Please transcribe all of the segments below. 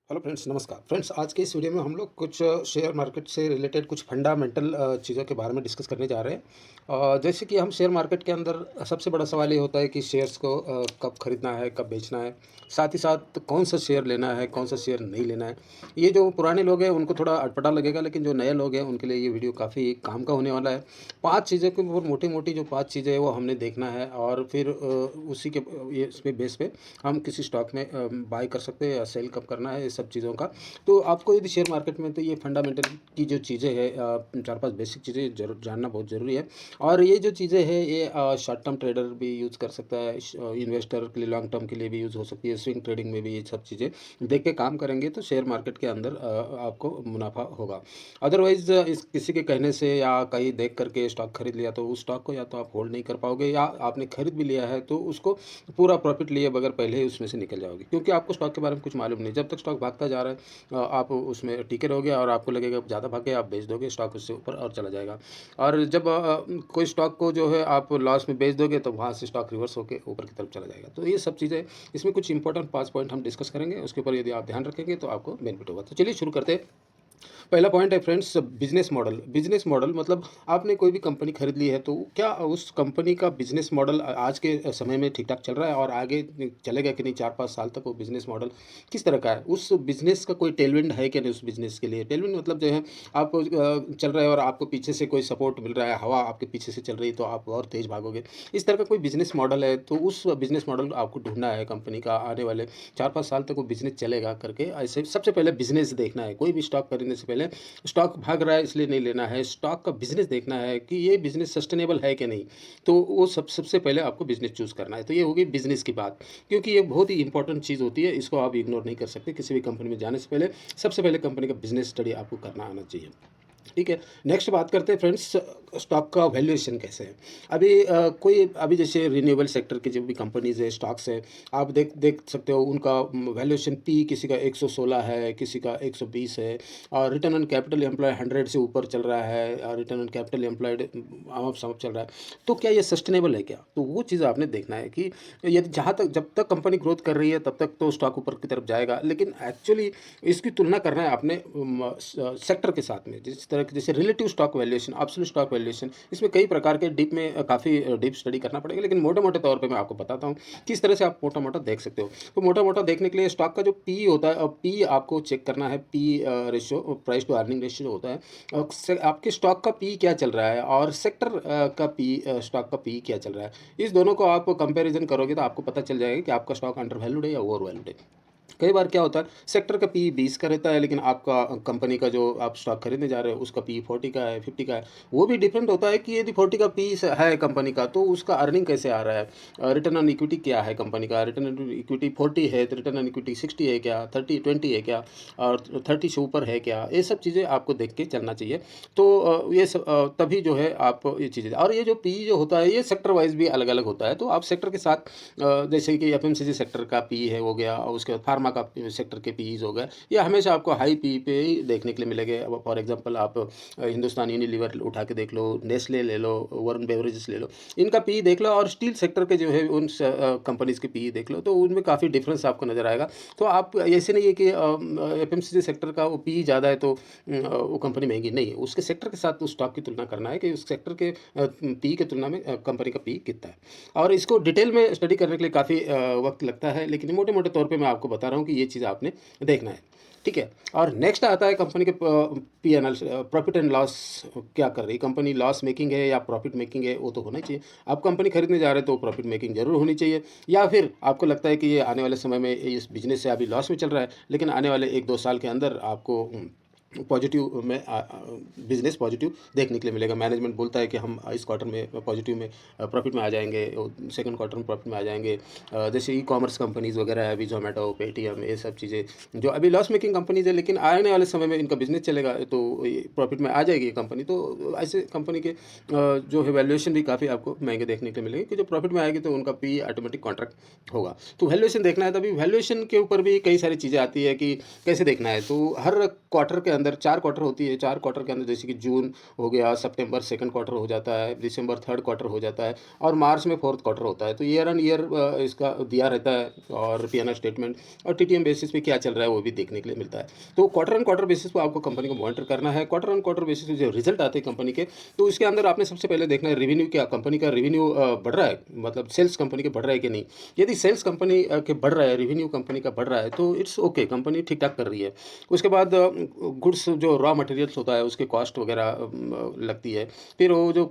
Hello friends, नमस्कार friends. आज के इस वीडियो में हम लोग कुछ शेयर मार्केट से रिलेटेड कुछ फंडामेंटल चीज़ों के बारे में डिस्कस करने जा रहे हैं। जैसे कि हम शेयर मार्केट के अंदर सबसे बड़ा सवाल ये होता है कि शेयर्स को कब खरीदना है, कब बेचना है, साथ ही साथ कौन सा शेयर लेना है, कौन सा शेयर नहीं लेना है। ये जो पुराने लोग हैं उनको थोड़ा अटपटा लगेगा, लेकिन जो नए लोग हैं उनके लिए ये वीडियो काफ़ी काम का होने वाला है। 5 चीज़ों के ऊपर मोटी-मोटी जो 5 चीज़ें हैं वो हमने देखना है, और फिर उसी के ये इसमें बेस पे हम किसी स्टॉक में बाय कर सकते हैं या सेल कब करना है, ये सब चीज़ों का। तो आपको यदि शेयर मार्केट में, तो ये फंडामेंटल की जो चीज़ें हैं, 4-5 बेसिक चीज़ें ज़रूर जानना बहुत ज़रूरी है। और ये जो चीज़ें हैं ये शॉर्ट टर्म ट्रेडर भी यूज़ कर सकता है, इन्वेस्टर के लिए लॉन्ग टर्म के लिए भी यूज़ हो सकती है, स्विंग ट्रेडिंग में भी ये सब चीज़ें देख के काम करेंगे तो शेयर मार्केट के अंदर आपको मुनाफा होगा। अदरवाइज़ इस किसी के कहने से या कहीं देख करके स्टॉक खरीद लिया तो उस स्टॉक को या तो आप होल्ड नहीं कर पाओगे, या आपने खरीद भी लिया है तो उसको पूरा प्रॉफिट लिए बगैर पहले ही उसमें से निकल जाओगे, क्योंकि आपको स्टॉक के बारे में कुछ मालूम नहीं। जब तक स्टॉक भागता जा रहा है आप उसमें टिके रहोगे और आपको लगेगा ज़्यादा भाग गया, आप बेच दोगे, स्टॉक उससे ऊपर और चला जाएगा। और जब कोई स्टॉक को जो है आप लॉस में बेच दोगे तो वहाँ से स्टॉक रिवर्स होकर ऊपर की तरफ चला जाएगा। तो ये सब चीज़ें इसमें कुछ इंपॉर्टेंट 5 पॉइंट हम डिस्कस करेंगे, उसके ऊपर यदि आप ध्यान रखेंगे तो आपको बेनिफिट होगा। तो चलिए शुरू करते हैं। पहला पॉइंट है friends, business model. Business model मतलब आपने कोई भी कंपनी खरीद ली है तो क्या उस कंपनी का बिजनेस मॉडल आज के समय में ठीक ठाक चल रहा है और आगे चलेगा कि नहीं, 4-5 साल तक वो बिजनेस मॉडल किस तरह का है, उस बिजनेस का कोई टेलविंड है कि नहीं उस बिजनेस के लिए। टेलविंड मतलब जो है आप चल रहे हैं और आपको पीछे से कोई सपोर्ट मिल रहा है, हवा आपके पीछे से चल रही है तो आप और तेज भागोगे। इस तरह का कोई बिजनेस मॉडल है तो उस बिजनेस मॉडल आपको ढूंढना है कंपनी का, आने वाले 4-5 साल तक वो बिजनेस चलेगा करके। ऐसे सबसे पहले बिजनेस देखना है। कोई भी स्टॉक खरीदने से पहले स्टॉक भाग रहा है इसलिए नहीं लेना है, स्टॉक का बिज़नेस देखना है कि ये बिज़नेस सस्टेनेबल है कि नहीं। तो वो सबसे पहले आपको बिज़नेस चूज़ करना है। तो ये हो गई बिज़नेस की बात, क्योंकि ये बहुत ही इंपॉर्टेंट चीज़ होती है, इसको आप इग्नोर नहीं कर सकते। किसी भी कंपनी में जाने से पहले सबसे पहले कंपनी का बिज़नेस स्टडी आपको करना आना चाहिए। ठीक है। नेक्स्ट बात करते हैं फ्रेंड्स, स्टॉक का वैल्यूएशन कैसे है। अभी कोई अभी जैसे रिन्यूएबल सेक्टर की जो भी कंपनीज़ है, स्टॉक्स है, आप देख देख सकते हो उनका वैल्यूएशन पी किसी का 116 है, किसी का 120 है, और रिटर्न ऑन कैपिटल एम्प्लॉय 100 से ऊपर चल रहा है, और रिटर्न ऑन कैपिटल एम्प्लॉयड अमप समप चल रहा है। तो क्या ये सस्टेनेबल है क्या? तो वो चीज़ आपने देखना है कि यदि जहाँ तक जब तक कंपनी ग्रोथ कर रही है तब तक तो स्टॉक ऊपर की तरफ जाएगा, लेकिन एक्चुअली इसकी तुलना करना है आपने सेक्टर के साथ में। जिस तरह के जैसे relative stock valuation, absolute stock valuation, इसमें कई प्रकार के डीप में काफ़ी डीप स्टडी करना पड़ेगा, लेकिन मोटे-मोटे तौर पे मैं आपको बताता हूँ किस तरह से आप मोटा-मोटा देख सकते हो। तो मोटा-मोटा देखने के लिए स्टॉक का जो पी होता है, पी आपको चेक करना है। P ratio, price to earning ratio होता है। आपके स्टॉक का पी क्या चल रहा है और सेक्टर का पी, स्टॉक का पी क्या चल रहा है। इस दोनों को आप कंपैरिजन करोगे तो आपको पता चल जाएगा कि आपका स्टॉक अंडर वैल्यूड है या ओवर वैल्यूड है। कई बार क्या होता है, सेक्टर का पी 20 का रहता है, लेकिन आपका कंपनी का जो आप स्टॉक खरीदने जा रहे हो उसका पी 40 का है, 50 का है। वो भी डिपेंड होता है कि यदि 40 का पी है कंपनी का तो उसका अर्निंग कैसे आ रहा है, रिटर्न ऑन इक्विटी क्या है कंपनी का। रिटर्न ऑन इक्विटी 40 है तो रिटर्न ऑन इक्विटी 60 है क्या, 30-20 है क्या, और 30 से ऊपर है क्या। ये सब चीज़ें आपको देख के चलना चाहिए। तो ये सब तभी जो है आप ये चीज़ें, और ये जो पी जो होता है ये सेक्टर वाइज भी अलग अलग होता है। तो आप सेक्टर के साथ जैसे कि एफएमसीजी सेक्टर का पी है हो गया, और उसके बाद फार्मा का सेक्टर के पीईज हो गए, ये हमेशा आपको हाई पी पे ही देखने के लिए मिलेंगे। अब फॉर एग्जांपल आप हिंदुस्तान यूनिलीवर उठा के देख लो, नेस्ले ले लो, वरुण बेवरेजेस ले लो, इनका पी देख लो, और स्टील सेक्टर के जो है उन कंपनीज के पी देख लो, तो उनमें काफ़ी डिफरेंस आपको नज़र आएगा। तो आप ऐसे नहीं है कि एफएमसीजी सेक्टर का वो पी ज़्यादा है तो वो कंपनी महंगी नहीं है, उसके सेक्टर के साथ उस स्टॉक की तुलना करना है कि उस सेक्टर के पी की तुलना में कंपनी का पी कितना है। और इसको डिटेल में स्टडी करने के लिए काफ़ी वक्त लगता है, लेकिन मोटे-मोटे तौर पे मैं आपको बता रहा हूँ कि ये चीज़ आपने देखना है। ठीक है? और नेक्स्ट आता है कंपनी के पी&एल, प्रॉफिट एंड लॉस क्या कर रही है कंपनी, लॉस मेकिंग है या प्रॉफिट मेकिंग है, वो तो होना ही चाहिए। आप कंपनी खरीदने जा रहे हैं तो प्रॉफिट मेकिंग ज़रूर होनी चाहिए, या फिर आपको लगता है कि ये आने वाले समय में इस बिज़नेस से अभी लॉस में चल रहा है, लेकिन आने वाले 1-2 साल के अंदर आपको पॉजिटिव में बिज़नेस पॉजिटिव देखने के लिए मिलेगा। मैनेजमेंट बोलता है कि हम इस क्वार्टर में पॉजिटिव में प्रॉफिट में आ जाएँगे, सेकंड क्वार्टर में प्रॉफिट में आ जाएँगे। जैसे ई-कॉमर्स कंपनीज़ वगैरह है, अभी ज़ोमैटो, पेटीएम, ये सब चीज़ें जो अभी लॉस मेकिंग कंपनीज़ है, लेकिन आने वाले समय में इनका बिज़नेस चलेगा तो ये प्रॉफिट में आ जाएगी ये कंपनी। तो ऐसे कंपनी के जो है वैल्यूएशन भी काफ़ी आपको महँगे देखने के लिए मिलेंगे, कि जो प्रॉफिट में आएगी तो उनका पी ऑटोमेटिक कॉन्ट्रैक्ट होगा। तो वैल्यूएशन देखना है, तभी वैल्यूएशन के ऊपर भी कई सारी चीज़ें आती है कि कैसे देखना है। तो हर क्वार्टर के अंदर 4 क्वार्टर होती है, 4 क्वार्टर के अंदर जैसे कि जून हो गया, सितंबर सेकंड क्वार्टर हो जाता है, दिसंबर थर्ड क्वार्टर हो जाता है और मार्च में फोर्थ क्वार्टर होता है। तो ईयर ऑन ईयर इसका दिया रहता है और पी&एल स्टेटमेंट और टीटीएम बेसिस पे क्या चल रहा है वो भी देखने के लिए मिलता है। तो क्वार्टर ऑन क्वार्टर बेसिस पे आपको कंपनी को मॉनिटर करना है। क्वार्टर ऑन क्वार्टर बेसिस पे जो रिजल्ट आते हैं कंपनी के, तो इसके अंदर आपने सबसे पहले देखना है रेवेन्यू, क्या कंपनी का रेवेन्यू बढ़ रहा है, मतलब सेल्स कंपनी के बढ़ रहा है कि नहीं। यदि सेल्स कंपनी के बढ़ रहा है, रेवेन्यू कंपनी का बढ़ रहा है, तो इट्स ओके, कंपनी ठीक ठाक कर रही है। उसके बाद गुड्स जो रॉ मटेरियल्स होता है उसके कॉस्ट वगैरह लगती है। फिर वो जो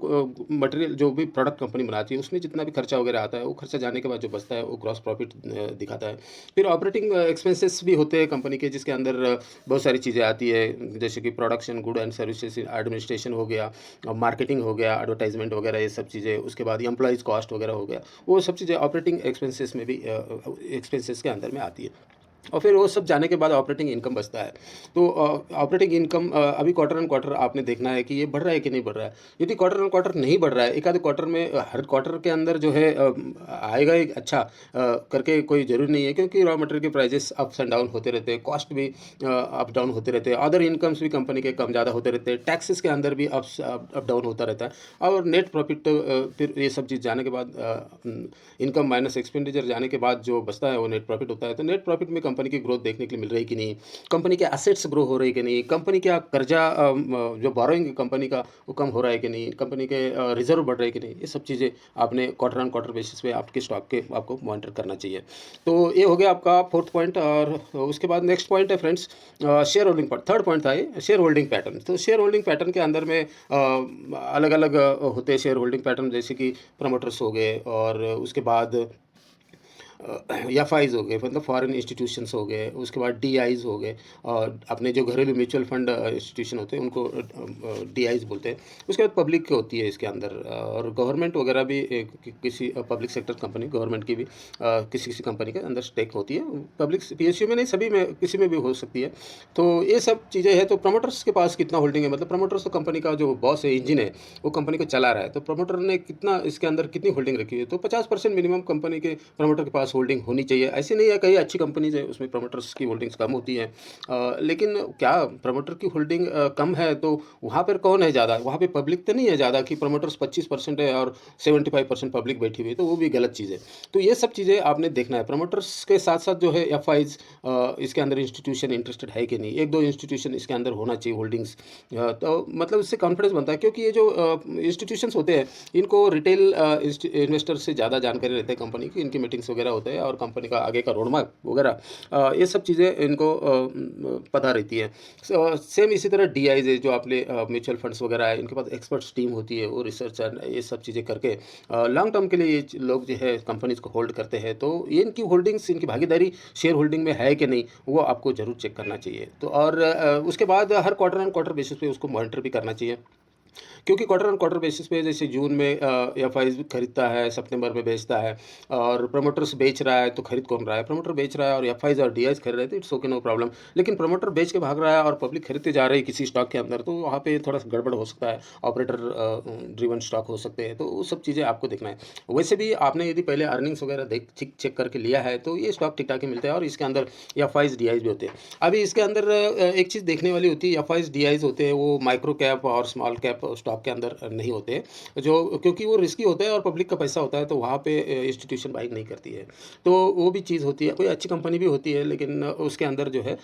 मटेरियल जो भी प्रोडक्ट कंपनी बनाती है उसमें जितना भी खर्चा वगैरह आता है, वो खर्चा जाने के बाद जो बचता है वो ग्रॉस प्रॉफिट दिखाता है। फिर ऑपरेटिंग एक्सपेंसेस भी होते हैं कंपनी के, जिसके अंदर बहुत सारी चीज़ें आती है, जैसे कि production, good and services, administration हो गया, मार्केटिंग हो गया, एडवर्टाइजमेंट वगैरह ये सब चीज़ें। उसके बाद एम्प्लॉइज़ कॉस्ट वगैरह हो गया, वो सब चीज़ें ऑपरेटिंग एक्सपेंसेस में भी एक्सपेंसेस के अंदर में आती है। और फिर वो सब जाने के बाद ऑपरेटिंग इनकम बचता है। तो ऑपरेटिंग इनकम अभी क्वार्टर ऑन क्वार्टर आपने देखना है कि ये बढ़ रहा है कि नहीं बढ़ रहा है। यदि क्वार्टर ऑन क्वार्टर नहीं बढ़ रहा है, एक आधे क्वार्टर में हर क्वार्टर के अंदर जो है आएगा एक अच्छा करके कोई ज़रूरी नहीं है, क्योंकि रॉ मटेरियल के प्राइजेस अप्स एंड डाउन होते रहते हैं, कॉस्ट भी अप डाउन होते रहते हैं, अदर इनकम्स भी कंपनी के कम ज़्यादा होते रहते हैं, टैक्सेस के अंदर भी अप डाउन होता रहता है। और नेट प्रॉफिट फिर ये सब चीज़ जाने के बाद इनकम माइनस एक्सपेंडिचर जाने के बाद जो बचता है वो नेट प्रॉफिट होता है। तो नेट प्रॉफिट में कंपनी की ग्रोथ देखने के लिए मिल रही है कि नहीं, कंपनी के एसेट्स ग्रो हो रही है कि नहीं, कंपनी का कर्जा जो बोरोइंग कंपनी का वो कम हो रहा है कि नहीं, कंपनी के रिजर्व बढ़ रहे हैं कि नहीं, ये सब चीज़ें आपने क्वार्टर ऑन क्वार्टर बेसिस पे आपके स्टॉक के आपको मॉनिटर करना चाहिए। तो ये हो गया आपका फोर्थ पॉइंट। और उसके बाद नेक्स्ट पॉइंट है friends share holding point, third point था ये, शेयर होल्डिंग पैटर्न। तो शेयर होल्डिंग पैटर्न के अंदर में अलग अलग होते हैं शेयर होल्डिंग पैटर्न, जैसे कि प्रमोटर्स हो गए, और उसके बाद एफआईज हो गए, मतलब फॉरेन इंस्टीट्यूशंस हो गए, उसके बाद डीआईज हो गए, और अपने जो घरेलू म्यूचुअल फंड इंस्टीट्यूशन होते हैं उनको डीआईज बोलते हैं। उसके बाद पब्लिक होती है इसके अंदर, और गवर्नमेंट वगैरह भी किसी पब्लिक सेक्टर कंपनी, गवर्नमेंट की भी किसी किसी कंपनी के अंदर स्टेक होती है, पब्लिक पीएसयू में नहीं, सभी में, किसी में भी हो सकती है। तो ये सब चीज़ें हैं। तो प्रमोटर्स के पास कितना होल्डिंग है, मतलब प्रमोटर्स तो कंपनी का जो बॉस है, इंजन है, वो कंपनी को चला रहा है। तो प्रमोटर ने कितना इसके अंदर कितनी होल्डिंग रखी है, तो 50% मिनिमम कंपनी के प्रमोटर के पास होल्डिंग होनी चाहिए। ऐसे नहीं है, कई अच्छी कंपनीज है उसमें प्रमोटर्स की होल्डिंग्स कम होती है, लेकिन क्या प्रमोटर की होल्डिंग कम है तो वहाँ पर कौन है ज़्यादा, वहाँ पे पब्लिक तो नहीं है ज़्यादा कि प्रमोटर्स 25% है और 75% पब्लिक बैठी हुई है, तो वो भी गलत चीज़ है। तो ये सब चीज़ें आपने देखना है। प्रमोटर्स के साथ साथ जो है एफआईज, इसके अंदर इंस्टीट्यूशन इंटरेस्टेड है कि नहीं, एक दो इंस्टीट्यूशन इसके अंदर होना चाहिए होल्डिंग्स। तो मतलब इससे कॉन्फिडेंस बनता है, क्योंकि ये जो इंस्टीट्यूशंस होते हैं इनको रिटेल इन्वेस्टर से ज़्यादा जानकारी रहती है कंपनी की, इनकी मीटिंग्स वगैरह होते हैं और कंपनी का आगे का रोडमैप वगैरह ये सब चीज़ें इनको पता रहती है। सेम इसी तरह डीआईज है, जो आपने म्यूचुअल फंड्स वगैरह है, इनके पास एक्सपर्ट्स टीम होती है, वो रिसर्च एंड ये सब चीज़ें करके लॉन्ग टर्म के लिए ये लोग जो है कंपनीज को होल्ड करते हैं। तो ये इनकी होल्डिंग्स, इनकी भागीदारी शेयर होल्डिंग में है कि नहीं, वो आपको ज़रूर चेक करना चाहिए। तो और उसके बाद हर क्वार्टर ऑन क्वार्टर बेसिस पे उसको मॉनिटर भी करना चाहिए, क्योंकि क्वार्टर ऑन क्वार्टर बेसिस पे जैसे जून में एफआईज खरीदता है, सितंबर में बेचता है, और प्रमोटर्स बेच रहा है, तो खरीद कौन रहा है, प्रमोटर बेच रहा है और एफआईज और डीआईज खरीद रहे हैं, तो इट्स ओके, नो प्रॉब्लम। लेकिन प्रमोटर बेच के भाग रहा है और पब्लिक खरीदते जा रही है किसी स्टॉक के अंदर, तो वहाँ पे थोड़ा सा गड़बड़ हो सकता है, ऑपरेटर ड्रिवन स्टॉक हो सकते हैं। तो वो सब चीज़ें आपको देखना है। वैसे भी आपने यदि पहले अर्निंग्स वगैरह देख चेक करके लिया है तो ये स्टॉक ठीक ठाक ही मिलते हैं, और इसके अंदर एफआईज डीआईज भी होते हैं। अभी इसके अंदर एक चीज़ देखने वाली होती है, एफआईज डीआईज होते हैं वो माइक्रो कैप और स्मॉल कैप स्टॉक के अंदर नहीं होते हैं, जो क्योंकि वो रिस्की होता है और पब्लिक का पैसा होता है, तो वहाँ पे इंस्टीट्यूशन बाइंग नहीं करती है। तो वो भी चीज़ होती है, कोई अच्छी कंपनी भी होती है, लेकिन उसके अंदर जो है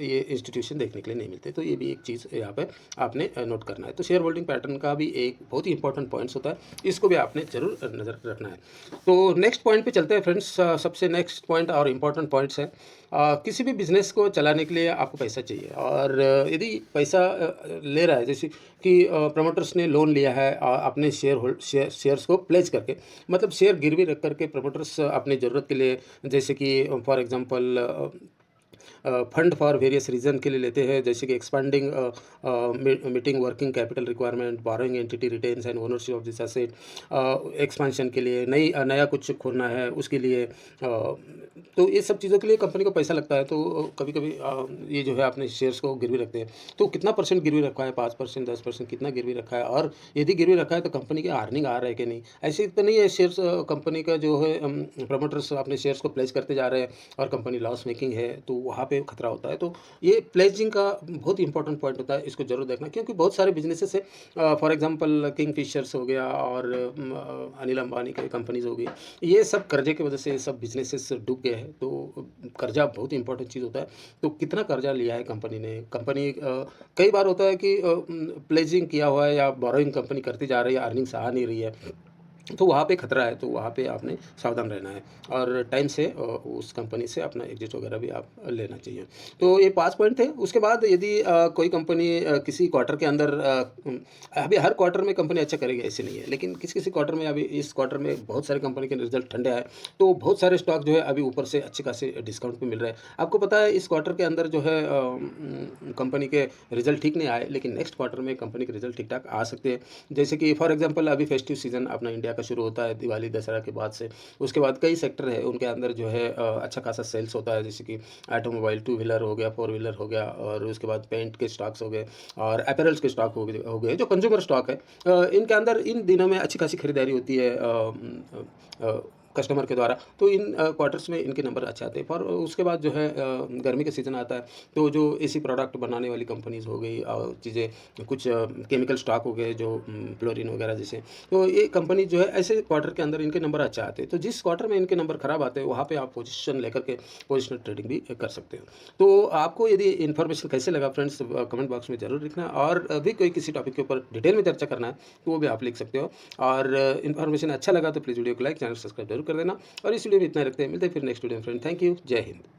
ये इंस्टीट्यूशन देखने के लिए नहीं मिलते। तो ये भी एक चीज़ यहाँ पे आपने नोट करना है। तो शेयर होल्डिंग पैटर्न का भी एक बहुत ही इंपॉर्टेंट पॉइंट्स होता है, इसको भी आपने जरूर नज़र रखना है। तो नेक्स्ट पॉइंट पे चलते हैं फ्रेंड्स। सबसे नेक्स्ट पॉइंट और इम्पॉर्टेंट पॉइंट्स है, किसी भी बिज़नेस को चलाने के लिए आपको पैसा चाहिए, और यदि पैसा ले रहा है, जैसे कि प्रमोटर्स ने लोन लिया है अपने शेयर्स को प्लेज करके, मतलब शेयर गिरवी रख करके प्रमोटर्स अपने ज़रूरत के लिए, जैसे कि for example fund for various reason के लिए लेते हैं, जैसे कि expanding meeting working capital requirement, borrowing entity retains and ownership of this asset, expansion के लिए, नया कुछ खोलना है उसके लिए, तो ये सब चीज़ों के लिए कंपनी को पैसा लगता है। तो कभी कभी ये जो है अपने शेयर्स को गिरवी रखते हैं। तो कितना परसेंट गिरवी रखा है, 5%, 10%, कितना गिरवी रखा है, और यदि गिरवी रखा है तो कंपनी के अर्निंग आ रहा है कि नहीं। ऐसे तो नहीं है शेयर्स कंपनी का जो है प्रमोटर्स अपने शेयर्स को प्लेस करते जा रहे हैं और कंपनी लॉस मेकिंग है, तो वहाँ पे खतरा होता है। तो ये प्लेजिंग का बहुत इंपॉर्टेंट पॉइंट होता है, इसको ज़रूर देखना, क्योंकि बहुत सारे बिज़नेसेस है, फॉर एग्ज़ाम्पल किंगफिशर्स हो गया और अनिल अंबानी की कंपनीज़ हो गई, ये सब कर्जे की वजह से ये सब बिज़नेसेस डूब गए हैं। तो कर्जा बहुत इंपॉर्टेंट चीज़ होता है। तो कितना कर्जा लिया है कंपनी ने, कंपनी कई बार होता है कि प्लेजिंग किया हुआ है या बोरोइंग कंपनी करती जा रही है, अर्निंग्स आ नहीं रही है, तो वहाँ पे खतरा है। तो वहाँ पे आपने सावधान रहना है और टाइम से उस कंपनी से अपना एग्जिट वगैरह भी आप लेना चाहिए। तो ये 5 पॉइंट थे। उसके बाद यदि कोई कंपनी किसी क्वार्टर के अंदर अभी हर क्वार्टर में कंपनी अच्छा करेगी ऐसे नहीं है, लेकिन किसी-किसी क्वार्टर में, अभी इस क्वार्टर में बहुत सारी कंपनी के रिज़ल्ट ठंडे आए, तो बहुत सारे स्टॉक जो है अभी ऊपर से अच्छे खासे डिस्काउंट पे मिल रहे हैं। आपको पता है इस क्वार्टर के अंदर जो है कंपनी के रिज़ल्ट ठीक नहीं आए, लेकिन नेक्स्ट क्वार्टर में कंपनी के रिज़ल्ट ठीक-ठाक आ सकते हैं। जैसे कि फॉर एग्ज़ाम्पल अभी फेस्टिव सीज़न अपना इंडिया का शुरू होता है दिवाली, दशहरा के बाद से। उसके बाद कई सेक्टर है, उनके अंदर जो है अच्छा खासा सेल्स होता है, जैसे कि ऑटोमोबाइल, टू व्हीलर हो गया, फोर व्हीलर हो गया, और उसके बाद पेंट के स्टॉक्स हो गए और अपैरल्स के स्टॉक हो गए जो कंज्यूमर स्टॉक है। इनके अंदर इन दिनों में अच्छी खासी खरीदारी होती है कस्टमर के द्वारा, तो इन क्वार्टर्स में इनके नंबर अच्छे आते हैं। पर उसके बाद जो है गर्मी का सीज़न आता है, तो जो एसी प्रोडक्ट बनाने वाली कंपनीज़ हो गई और चीज़ें, कुछ केमिकल स्टॉक हो गए जो फ्लोरिन वगैरह जैसे, तो ये कंपनी जो है ऐसे क्वार्टर के अंदर इनके नंबर अच्छे आते हैं। तो जिस क्वार्टर में इनके नंबर खराब आते हैं, वहाँ पे आप पोजीशन लेकर के पोजिशनल ट्रेडिंग भी कर सकते हो। तो आपको यदि इन्फॉर्मेशन कैसे लगा फ्रेंड्स, कमेंट बॉक्स में ज़रूर लिखना, और भी कोई किसी टॉपिक के ऊपर डिटेल में चर्चा करना है तो वो भी आप लिख सकते हो। और इन्फॉर्मेशन अच्छा लगा तो प्लीज़ वीडियो को लाइक, चैनल सब्सक्राइब जरूर कर देना। और इस वीडियो में इतना ही रखते हैं, मिलते हैं फिर नेक्स्ट वीडियो में फ्रेंड। थैंक यू, जय हिंद।